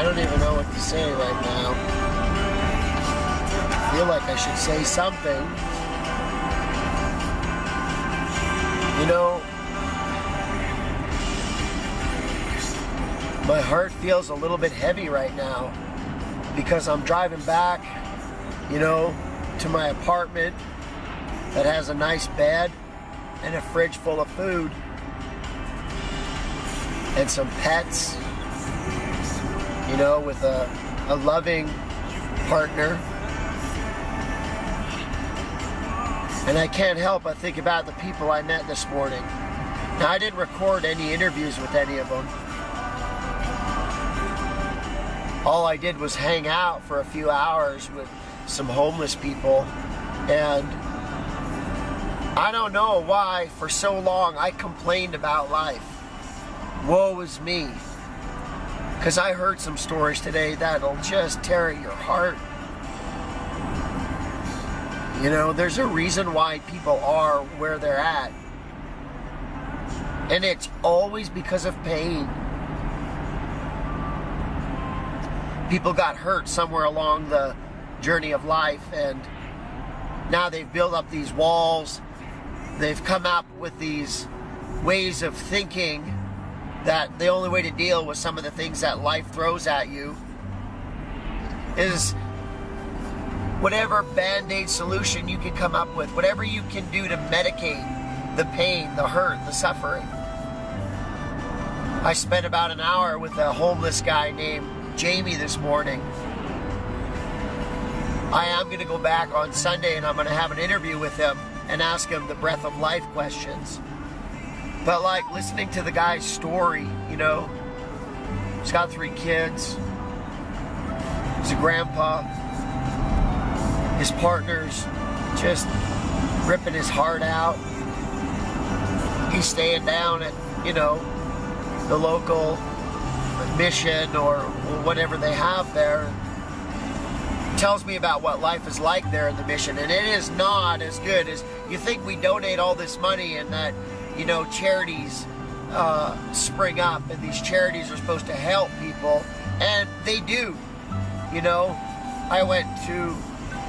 I don't even know what to say right now. I feel like I should say something. You know, my heart feels a little bit heavy right now because I'm driving back, you know, to my apartment that has a nice bed and a fridge full of food and some pets, you know, with a loving partner. And I can't help but think about the people I met this morning. Now, I didn't record any interviews with any of them. All I did was hang out for a few hours with some homeless people. And I don't know why for so long I complained about life. Woe is me. Because I heard some stories today that'll just tear at your heart. You know, there's a reason why people are where they're at. And it's always because of pain. People got hurt somewhere along the journey of life, and now they've built up these walls. They've come up with these ways of thinking that the only way to deal with some of the things that life throws at you is whatever band-aid solution you can come up with, whatever you can do to medicate the pain, the hurt, the suffering. I spent about an hour with a homeless guy named Jamie this morning. I am going to go back on Sunday and I'm going to have an interview with him and ask him the breath of life questions. But like listening to the guy's story, you know, he's got 3 kids, he's a grandpa, his partner's just ripping his heart out. He's staying down at, you know, the local mission or whatever they have there. Tells me about what life is like there in the mission, and it is not as good as you think. We donate all this money and that, you know, charities spring up, and these charities are supposed to help people, and they do. You know, I went to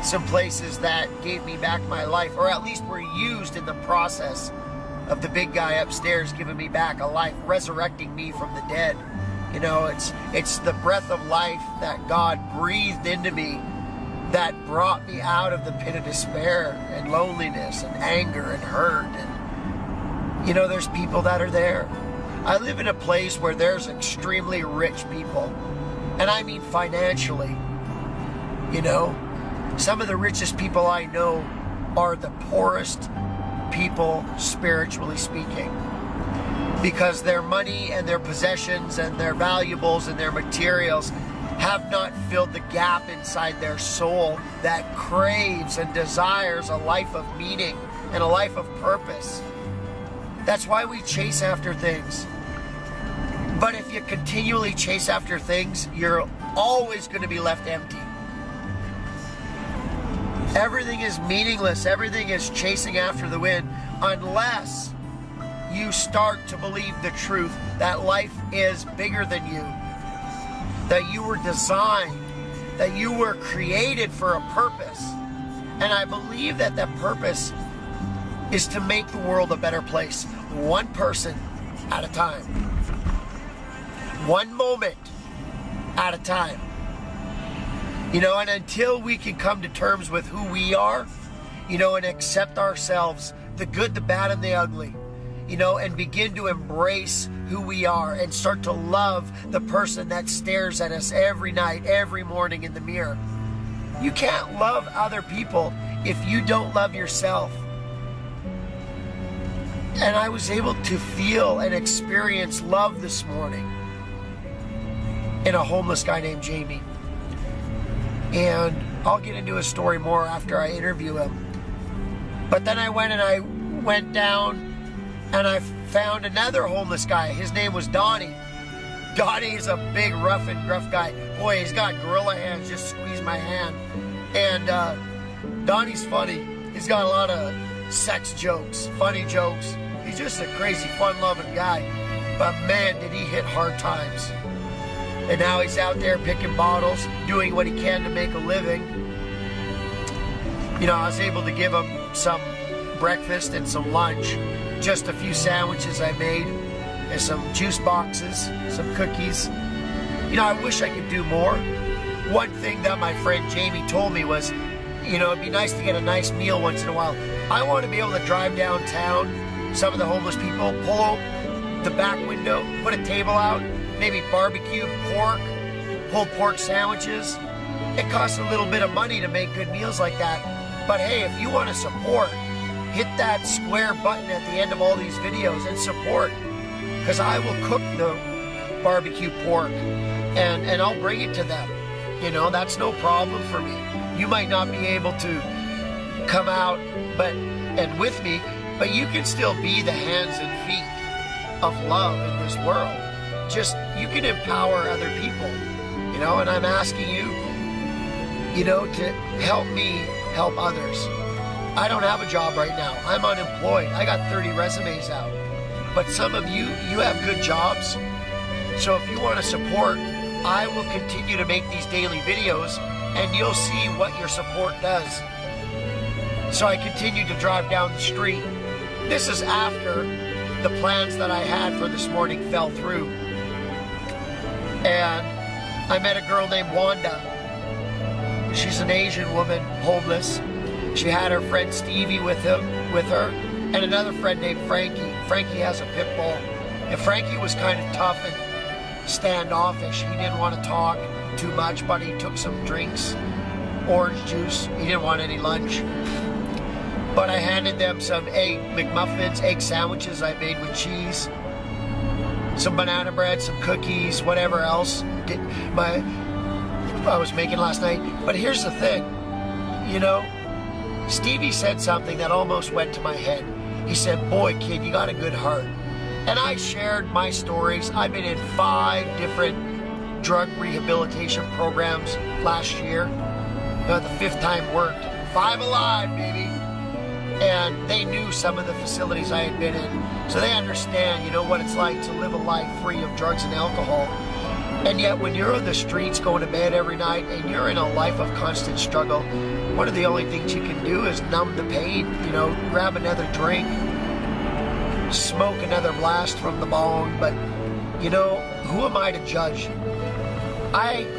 some places that gave me back my life, or at least were used in the process of the big guy upstairs giving me back a life, resurrecting me from the dead. You know, it's the breath of life that God breathed into me that brought me out of the pit of despair and loneliness and anger and hurt. And, you know, there's people that are there. I live in a place where there's extremely rich people. And I mean financially. You know, some of the richest people I know are the poorest people, spiritually speaking. Because their money and their possessions and their valuables and their materials have not filled the gap inside their soul that craves and desires a life of meaning and a life of purpose. That's why we chase after things. But if you continually chase after things, you're always going to be left empty. Everything is meaningless. Everything is chasing after the wind unless you start to believe the truth that life is bigger than you, that you were designed, that you were created for a purpose. And I believe that that purpose is to make the world a better place, one person at a time, one moment at a time. You know, and until we can come to terms with who we are, you know, and accept ourselves, the good, the bad, and the ugly, you know, and begin to embrace who we are and start to love the person that stares at us every night, every morning in the mirror. You can't love other people if you don't love yourself. And I was able to feel and experience love this morning in a homeless guy named Jamie. And I'll get into his story more after I interview him. But then I went down and I found another homeless guy. His name was Donnie. Donnie's a big, rough and gruff guy. Boy, he's got gorilla hands. Just squeeze my hand. And Donnie's funny. He's got a lot of sex jokes, funny jokes. He's just a crazy, fun-loving guy. But man, did he hit hard times. And now he's out there picking bottles, doing what he can to make a living. You know, I was able to give him some breakfast and some lunch, just a few sandwiches I made, and some juice boxes, some cookies. You know, I wish I could do more. One thing that my friend Jamie told me was, you know, it'd be nice to get a nice meal once in a while. I want to be able to drive downtown, some of the homeless people, pull the back window, put a table out, maybe barbecue pork, pulled pork sandwiches. It costs a little bit of money to make good meals like that. But hey, if you want to support, hit that square button at the end of all these videos and support. Because I will cook the barbecue pork and I'll bring it to them. You know, that's no problem for me. You might not be able to come out and with me, but you can still be the hands and feet of love in this world. Just, you can empower other people, you know, and I'm asking you, you know, to help me help others. I don't have a job right now. I'm unemployed. I got 30 resumes out. But some of you, you have good jobs. So if you want to support, I will continue to make these daily videos and you'll see what your support does. So I continue to drive down the street. This is after the plans that I had for this morning fell through. And I met a girl named Wanda. She's an Asian woman, homeless. She had her friend Stevie with her, and another friend named Frankie. Frankie has a pit bull. And Frankie was kind of tough and standoffish. He didn't want to talk too much, but he took some drinks, orange juice. He didn't want any lunch. But I handed them some egg McMuffins, egg sandwiches I made with cheese, some banana bread, some cookies, whatever else I was making last night. But here's the thing, you know, Stevie said something that almost went to my head. He said, "Boy, kid, you got a good heart." And I shared my stories. I've been in 5 different drug rehabilitation programs last year. The 5th time worked. 5 alive, baby. And they knew some of the facilities I had been in. So they understand, you know, what it's like to live a life free of drugs and alcohol. And yet when you're on the streets going to bed every night and you're in a life of constant struggle, one of the only things you can do is numb the pain, you know, grab another drink, smoke another blast from the bong. But, you know, who am I to judge?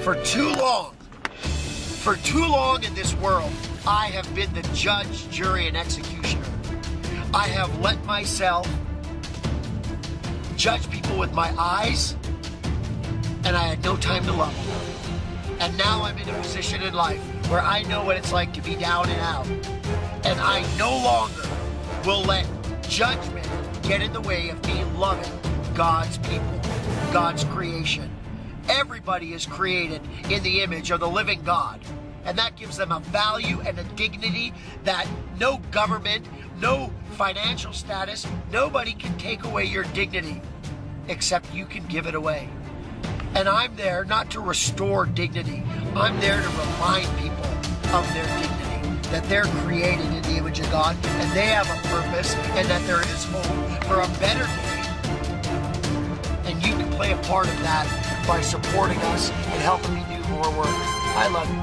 For too long in this world, I have been the judge, jury, and executioner. I have let myself judge people with my eyes, and I had no time to love them. And now I'm in a position in life where I know what it's like to be down and out. And I no longer will let judgment get in the way of me loving God's people, God's creation. Everybody is created in the image of the living God. And that gives them a value and a dignity that no government, no financial status, nobody can take away your dignity except you can give it away. And I'm there not to restore dignity. I'm there to remind people of their dignity, that they're created in the image of God and they have a purpose and that there is hope for a better day. And you can play a part of that by supporting us and helping me do more work. I love you.